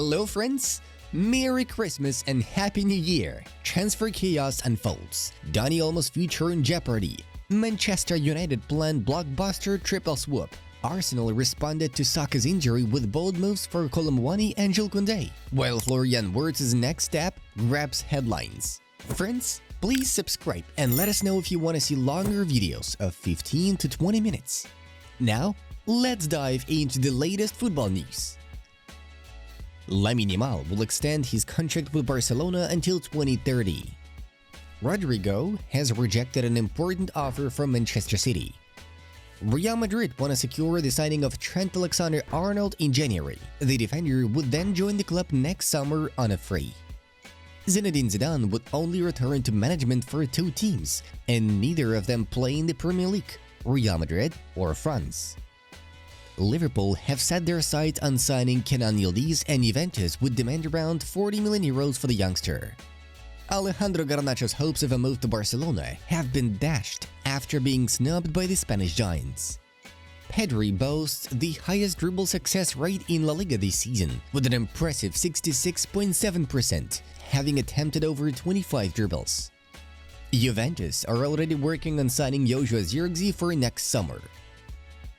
Hello friends! Merry Christmas and Happy New Year! Transfer chaos unfolds. Dani Olmo's future in jeopardy. Manchester United planned blockbuster triple swoop. Arsenal responded to Saka's injury with bold moves for Colomwani and Jules Koundé, while Florian Wirtz's next step grabs headlines. Friends, please subscribe and let us know if you want to see longer videos of 15 to 20 minutes. Now, let's dive into the latest football news. Lamine Yamal will extend his contract with Barcelona until 2030. Rodrigo has rejected an important offer from Manchester City. Real Madrid want to secure the signing of Trent Alexander-Arnold in January. The defender would then join the club next summer on a free. Zinedine Zidane would only return to management for 2 teams, and neither of them play in the Premier League, Real Madrid or France. Liverpool have set their sights on signing Kenan Yildiz, and Juventus would demand around 40 million euros for the youngster. Alejandro Garnacho's hopes of a move to Barcelona have been dashed after being snubbed by the Spanish giants. Pedri boasts the highest dribble success rate in La Liga this season, with an impressive 66.7%, having attempted over 25 dribbles. Juventus are already working on signing Joshua Zirkzee for next summer.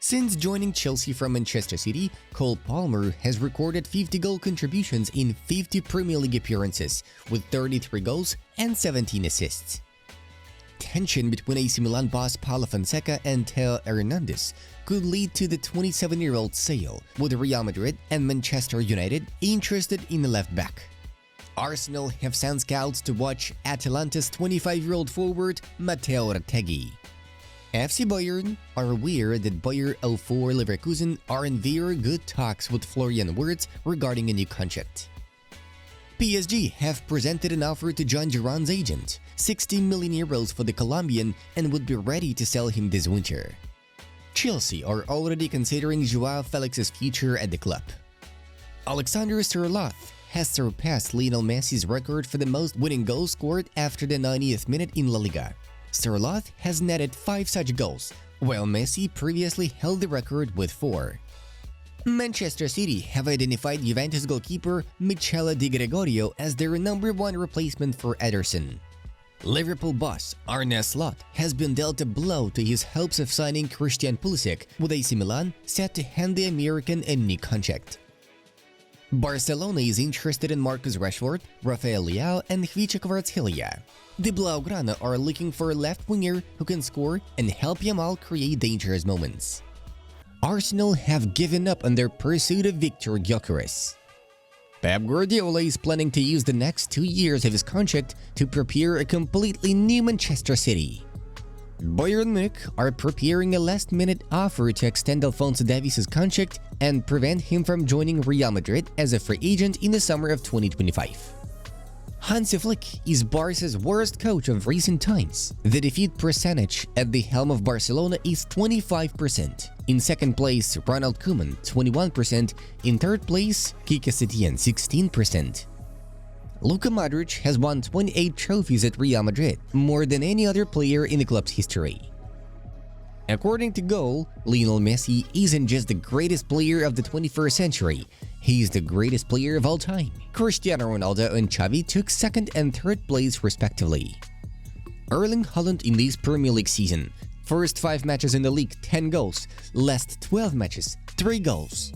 Since joining Chelsea from Manchester City, Cole Palmer has recorded 50 goal contributions in 50 Premier League appearances, with 33 goals and 17 assists. Tension between AC Milan boss Paulo Fonseca and Theo Hernandez could lead to the 27-year-old sale, with Real Madrid and Manchester United interested in the left back. Arsenal have sent scouts to watch Atalanta's 25-year-old forward Matteo Retegui. FC Bayern are aware that Bayer 04 Leverkusen are in very good talks with Florian Wirtz regarding a new contract. PSG have presented an offer to John Duran's agent, 60 million euros for the Colombian, and would be ready to sell him this winter. Chelsea are already considering Joao Felix's future at the club. Alexander Sørloth has surpassed Lionel Messi's record for the most winning goals scored after the 90th minute in La Liga. Sørloth has netted 5 such goals, while Messi previously held the record with 4. Manchester City have identified Juventus goalkeeper Michele Di Gregorio as their #1 replacement for Ederson. Liverpool boss Arne Slot has been dealt a blow to his hopes of signing Christian Pulisic, with AC Milan set to hand the American a new contract. Barcelona is interested in Marcus Rashford, Rafael Leao, and Khvicha Kvaratskhelia. The Blaugrana are looking for a left winger who can score and help Yamal create dangerous moments. Arsenal have given up on their pursuit of Victor Gyökeres. Pep Guardiola is planning to use the next 2 years of his contract to prepare a completely new Manchester City. Bayern Munich are preparing a last-minute offer to extend Alphonso Davies' contract and prevent him from joining Real Madrid as a free agent in the summer of 2025. Hansi Flick is Barca's worst coach of recent times. The defeat percentage at the helm of Barcelona is 25%. In second place, Ronald Koeman, 21%. In third place, Quique Setién, 16%. Luka Modric has won 28 trophies at Real Madrid, more than any other player in the club's history. According to Goal, Lionel Messi isn't just the greatest player of the 21st century, he's the greatest player of all time. Cristiano Ronaldo and Xavi took second and third place respectively. Erling Haaland in this Premier League season: first 5 matches in the league, 10 goals, last 12 matches, 3 goals.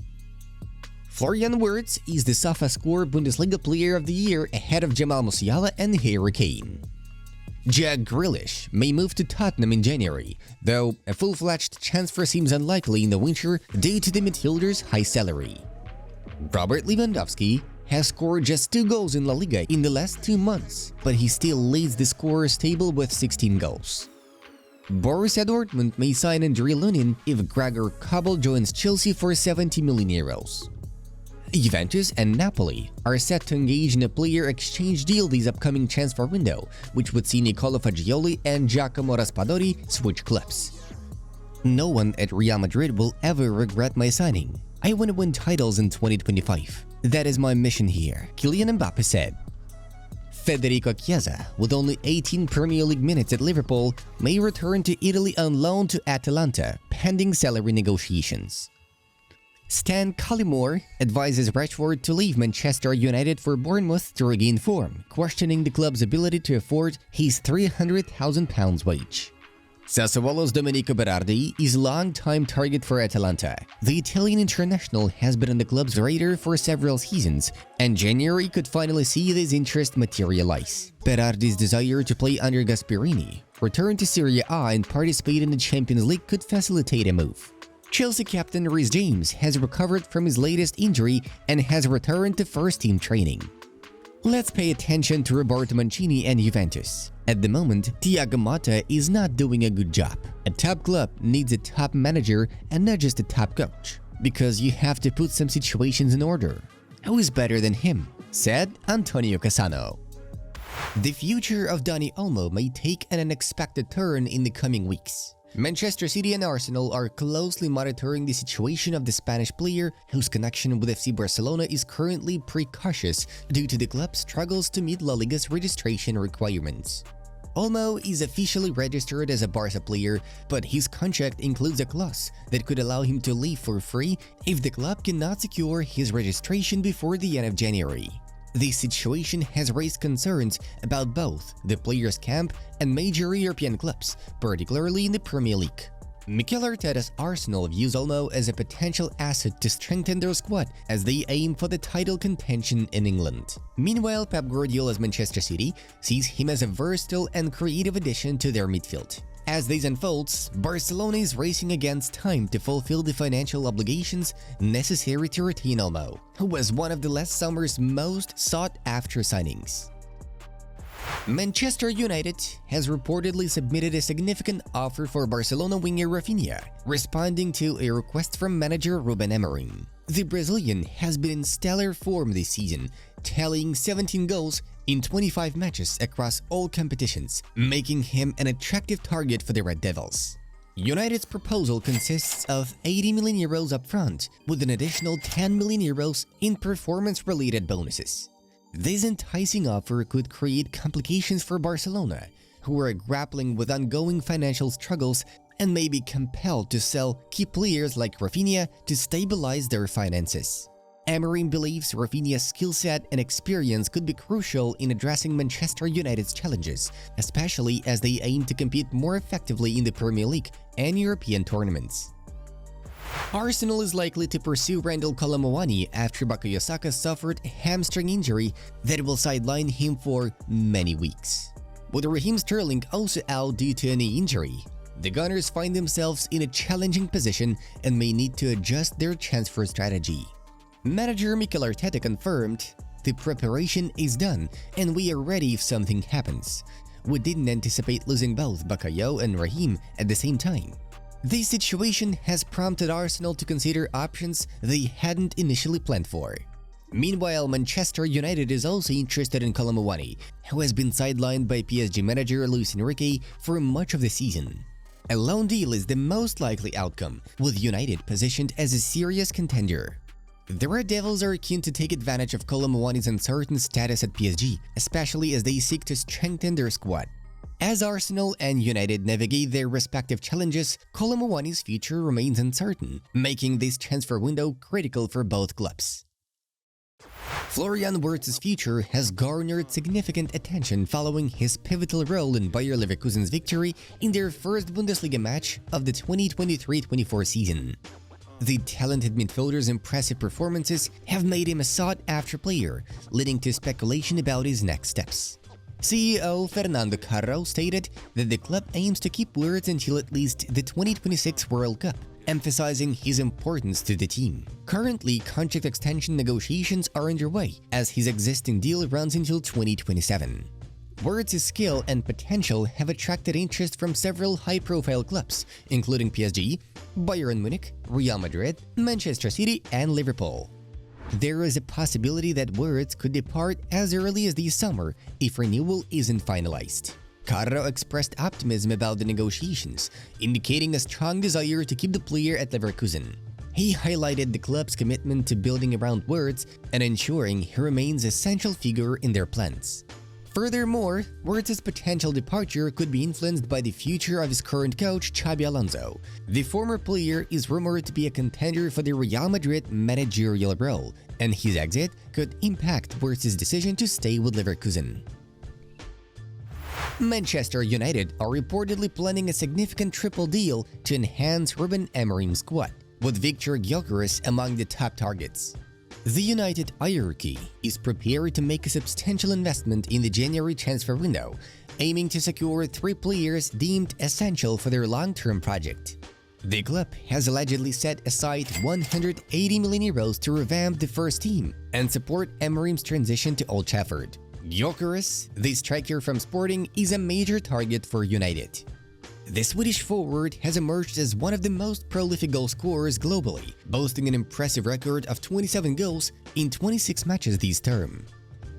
Florian Wirtz is the SofaScore Bundesliga Player of the Year ahead of Jamal Musiala and Harry Kane. Jack Grealish may move to Tottenham in January, though a full-fledged transfer seems unlikely in the winter due to the midfielder's high salary. Robert Lewandowski has scored just 2 goals in La Liga in the last 2 months, but he still leads the scorers table with 16 goals. Borussia Dortmund may sign Andrei Lunin if Gregor Kobel joins Chelsea for 70 million euros. Juventus and Napoli are set to engage in a player exchange deal this upcoming transfer window, which would see Nicolo Fagioli and Giacomo Raspadori switch clubs. No one at Real Madrid will ever regret my signing. I want to win titles in 2025. That is my mission here, Kylian Mbappe said. Federico Chiesa, with only 18 Premier League minutes at Liverpool, may return to Italy on loan to Atalanta, pending salary negotiations. Stan Collymore advises Rashford to leave Manchester United for Bournemouth to regain form, questioning the club's ability to afford his £300,000 wage. Sassuolo's Domenico Berardi is a long-time target for Atalanta. The Italian international has been on the club's radar for several seasons, and January could finally see this interest materialize. Berardi's desire to play under Gasperini, return to Serie A and participate in the Champions League could facilitate a move. Chelsea captain Reece James has recovered from his latest injury and has returned to first-team training. Let's pay attention to Roberto Mancini and Juventus. At the moment, Thiago Motta is not doing a good job. A top club needs a top manager and not just a top coach, because you have to put some situations in order. Who is better than him? Said Antonio Cassano. The future of Dani Olmo may take an unexpected turn in the coming weeks. Manchester City and Arsenal are closely monitoring the situation of the Spanish player, whose connection with FC Barcelona is currently precautious due to the club's struggles to meet La Liga's registration requirements. Olmo is officially registered as a Barca player, but his contract includes a clause that could allow him to leave for free if the club cannot secure his registration before the end of January. This situation has raised concerns about both the players' camp and major European clubs, particularly in the Premier League. Mikel Arteta's Arsenal views Olmo as a potential asset to strengthen their squad as they aim for the title contention in England. Meanwhile, Pep Guardiola's Manchester City sees him as a versatile and creative addition to their midfield. As this unfolds, Barcelona is racing against time to fulfill the financial obligations necessary to retain Olmo, who was one of the last summer's most sought-after signings. Manchester United has reportedly submitted a significant offer for Barcelona winger Rafinha, responding to a request from manager Ruben Amorim. The Brazilian has been in stellar form this season, tallying 17 goals in 25 matches across all competitions, making him an attractive target for the Red Devils. United's proposal consists of €80 million upfront, with an additional €10 million in performance-related bonuses. This enticing offer could create complications for Barcelona, who are grappling with ongoing financial struggles and may be compelled to sell key players like Rafinha to stabilize their finances. Amorim believes Rafinha's skill set and experience could be crucial in addressing Manchester United's challenges, especially as they aim to compete more effectively in the Premier League and European tournaments. Arsenal is likely to pursue Randal Kolo Muani after Bukayo Saka suffered a hamstring injury that will sideline him for many weeks. With Raheem Sterling also out due to a knee injury, the Gunners find themselves in a challenging position and may need to adjust their transfer strategy. Manager Mikel Arteta confirmed, "The preparation is done and we are ready if something happens. We didn't anticipate losing both Bukayo and Raheem at the same time." This situation has prompted Arsenal to consider options they hadn't initially planned for. Meanwhile, Manchester United is also interested in Kolo Muani, who has been sidelined by PSG manager Luis Enrique for much of the season. A loan deal is the most likely outcome, with United positioned as a serious contender. The Red Devils are keen to take advantage of Kolo Muani's uncertain status at PSG, especially as they seek to strengthen their squad. As Arsenal and United navigate their respective challenges, Kolo Muani's future remains uncertain, making this transfer window critical for both clubs. Florian Wirtz's future has garnered significant attention following his pivotal role in Bayer Leverkusen's victory in their first Bundesliga match of the 2023-24 season. The talented midfielder's impressive performances have made him a sought-after player, leading to speculation about his next steps. CEO Fernando Carro stated that the club aims to keep Wirtz until at least the 2026 World Cup, emphasizing his importance to the team. Currently, contract extension negotiations are underway, as his existing deal runs until 2027. Wirtz's skill and potential have attracted interest from several high-profile clubs, including PSG, Bayern Munich, Real Madrid, Manchester City, and Liverpool. There is a possibility that Wirtz could depart as early as this summer if renewal isn't finalized. Carro expressed optimism about the negotiations, indicating a strong desire to keep the player at Leverkusen. He highlighted the club's commitment to building around Wirtz and ensuring he remains a central figure in their plans. Furthermore, Wirtz's potential departure could be influenced by the future of his current coach, Xabi Alonso. The former player is rumored to be a contender for the Real Madrid managerial role, and his exit could impact Wirtz's decision to stay with Leverkusen. Manchester United are reportedly planning a significant triple deal to enhance Ruben Amorim's squad, with Victor Gyökeres among the top targets. The United hierarchy is prepared to make a substantial investment in the January transfer window, aiming to secure 3 players deemed essential for their long-term project. The club has allegedly set aside 180 million euros to revamp the first team and support Amorim's transition to Old Trafford. Gyökeres, the striker from Sporting, is a major target for United. The Swedish forward has emerged as one of the most prolific goal scorers globally, boasting an impressive record of 27 goals in 26 matches this term.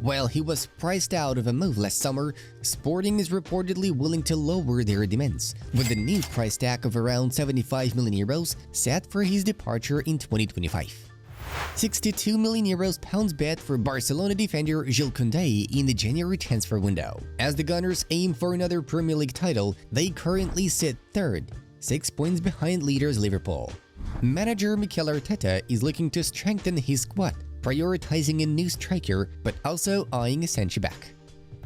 While he was priced out of a move last summer, Sporting is reportedly willing to lower their demands, with the new price tag of around 75 million euros set for his departure in 2025. 62 million euros pounds bet for Barcelona defender Jules Koundé in the January transfer window. As the Gunners aim for another Premier League title, they currently sit third, 6 points behind leaders Liverpool. Manager Mikel Arteta is looking to strengthen his squad, prioritizing a new striker but also eyeing a centre-back.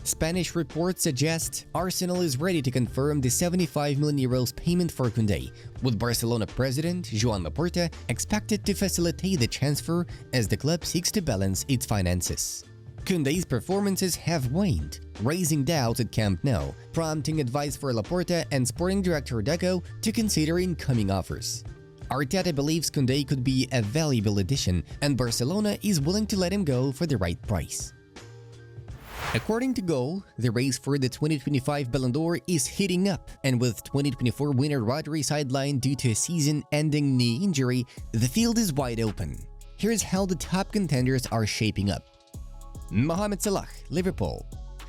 Spanish reports suggest Arsenal is ready to confirm the 75 million euros payment for Koundé, with Barcelona president Joan Laporta expected to facilitate the transfer as the club seeks to balance its finances. Koundé's performances have waned, raising doubts at Camp Nou, prompting advice for Laporta and sporting director Deco to consider incoming offers. Arteta believes Koundé could be a valuable addition, and Barcelona is willing to let him go for the right price. According to Goal, the race for the 2025 Ballon d'Or is heating up, and with 2024 winner Rodri sidelined due to a season-ending knee injury, the field is wide open. Here's how the top contenders are shaping up. Mohamed Salah, Liverpool.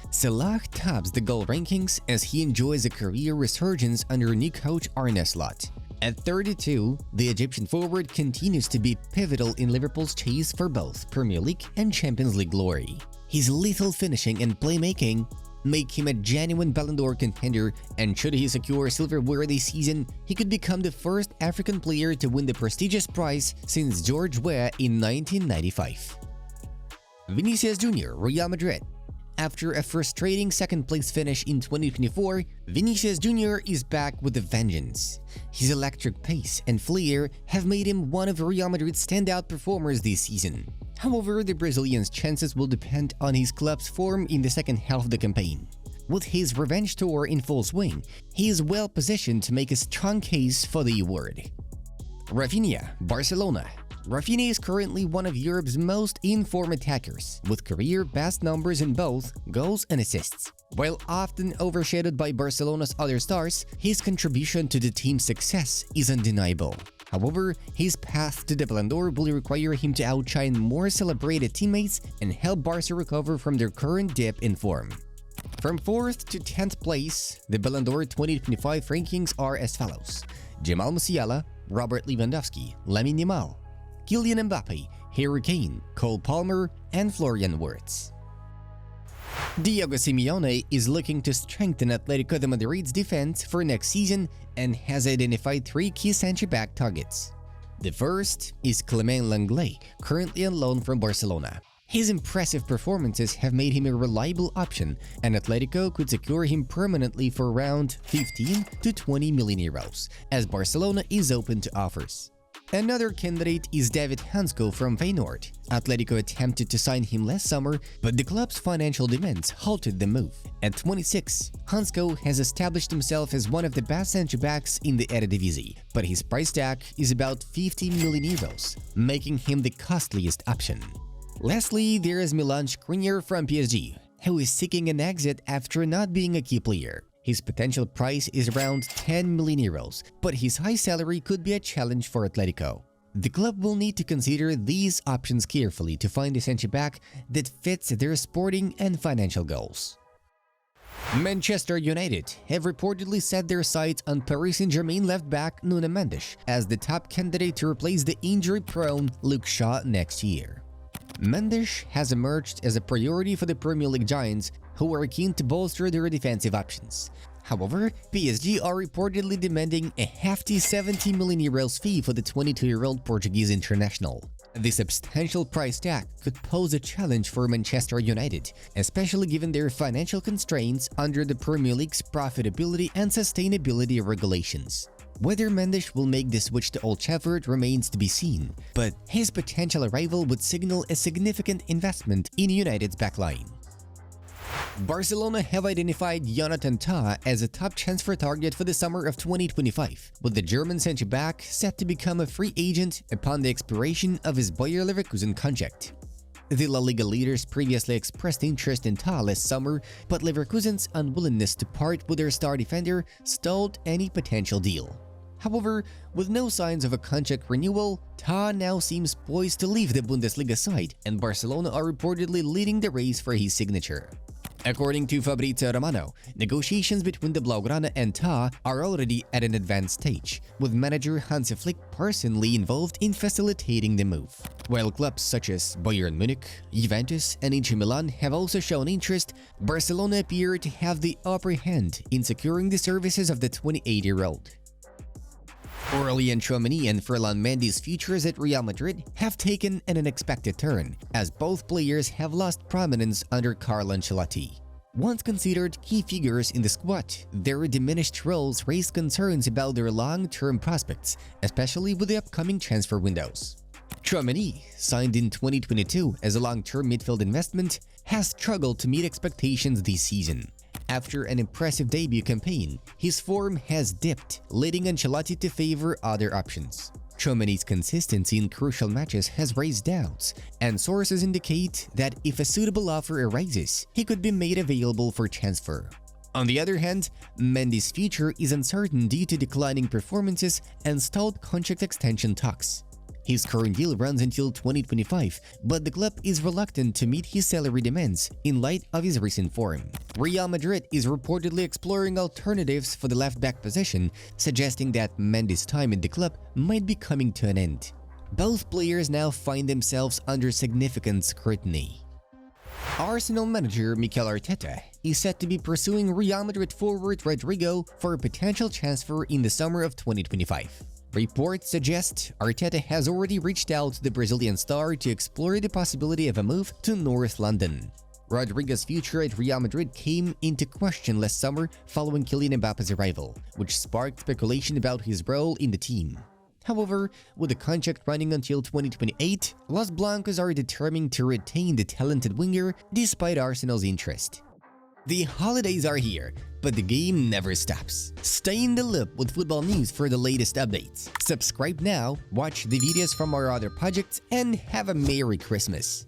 Salah tops the goal rankings as he enjoys a career resurgence under new coach Arne Slot. At 32, the Egyptian forward continues to be pivotal in Liverpool's chase for both Premier League and Champions League glory. His lethal finishing and playmaking make him a genuine Ballon d'Or contender, and should he secure silverware this season, he could become the first African player to win the prestigious prize since George Weah in 1995. Vinicius Jr., Real Madrid. After a frustrating second-place finish in 2024, Vinicius Jr. is back with a vengeance. His electric pace and flair have made him one of Real Madrid's standout performers this season. However, the Brazilian's chances will depend on his club's form in the second half of the campaign. With his revenge tour in full swing, he is well positioned to make a strong case for the award. Rafinha, Barcelona. Rafinha is currently one of Europe's most in-form attackers, with career-best numbers in both goals and assists. While often overshadowed by Barcelona's other stars, his contribution to the team's success is undeniable. However, his path to the Ballon d'Or will require him to outshine more celebrated teammates and help Barca recover from their current dip in form. From 4th to 10th place, the Ballon d'Or 2025 rankings are as follows: Jamal Musiala, Robert Lewandowski, Lamine Yamal, Kylian Mbappe, Harry Kane, Cole Palmer, and Florian Wirtz. Diego Simeone is looking to strengthen Atletico de Madrid's defense for next season and has identified 3 key centre-back targets. The first is Clement Lenglet, currently on loan from Barcelona. His impressive performances have made him a reliable option, and Atletico could secure him permanently for around 15 to 20 million euros, as Barcelona is open to offers. Another candidate is David Hansko from Feyenoord. Atletico attempted to sign him last summer, but the club's financial demands halted the move. At 26, Hansko has established himself as one of the best centre-backs in the Eredivisie, but his price tag is about 50 million euros, making him the costliest option. Lastly, there is Milan Skriniar from PSG, who is seeking an exit after not being a key player. His potential price is around 10 million euros, but his high salary could be a challenge for Atletico. The club will need to consider these options carefully to find a centre-back that fits their sporting and financial goals. Manchester United have reportedly set their sights on Paris Saint-Germain left-back Nuno Mendes as the top candidate to replace the injury-prone Luke Shaw next year. Mendes has emerged as a priority for the Premier League giants, who are keen to bolster their defensive options. However, PSG are reportedly demanding a hefty €70 million fee for the 22-year-old Portuguese international. The substantial price tag could pose a challenge for Manchester United, especially given their financial constraints under the Premier League's profitability and sustainability regulations. Whether Mendes will make the switch to Old Trafford remains to be seen, but his potential arrival would signal a significant investment in United's backline. Barcelona have identified Jonathan TAH as a top transfer target for the summer of 2025, with the German centre-back set to become a free agent upon the expiration of his Bayer Leverkusen contract. The La Liga leaders previously expressed interest in TAH last summer, but Leverkusen's unwillingness to part with their star defender stalled any potential deal. However, with no signs of a contract renewal, TAH now seems poised to leave the Bundesliga side, and Barcelona are reportedly leading the race for his signature. According to Fabrizio Romano, negotiations between the Blaugrana and TAH are already at an advanced stage, with manager Hansi Flick personally involved in facilitating the move. While clubs such as Bayern Munich, Juventus, and Inter Milan have also shown interest, Barcelona appear to have the upper hand in securing the services of the 28-year-old. Aurelien Tchouaméni and Ferland Mendy's futures at Real Madrid have taken an unexpected turn, as both players have lost prominence under Carlo Ancelotti. Once considered key figures in the squad, their diminished roles raise concerns about their long-term prospects, especially with the upcoming transfer windows. Tchouaméni, signed in 2022 as a long-term midfield investment, has struggled to meet expectations this season. After an impressive debut campaign, his form has dipped, leading Ancelotti to favor other options. Tchouaméni's consistency in crucial matches has raised doubts, and sources indicate that if a suitable offer arises, he could be made available for transfer. On the other hand, Mendy's future is uncertain due to declining performances and stalled contract extension talks. His current deal runs until 2025, but the club is reluctant to meet his salary demands in light of his recent form. Real Madrid is reportedly exploring alternatives for the left-back position, suggesting that Mendy's time in the club might be coming to an end. Both players now find themselves under significant scrutiny. Arsenal manager Mikel Arteta is set to be pursuing Real Madrid forward Rodrygo for a potential transfer in the summer of 2025. Reports suggest Arteta has already reached out to the Brazilian star to explore the possibility of a move to North London. Rodrygo's future at Real Madrid came into question last summer following Kylian Mbappe's arrival, which sparked speculation about his role in the team. However, with the contract running until 2028, Los Blancos are determined to retain the talented winger despite Arsenal's interest. The holidays are here, but the game never stops. Stay in the loop with football news for the latest updates. Subscribe now, watch the videos from our other projects, and have a Merry Christmas!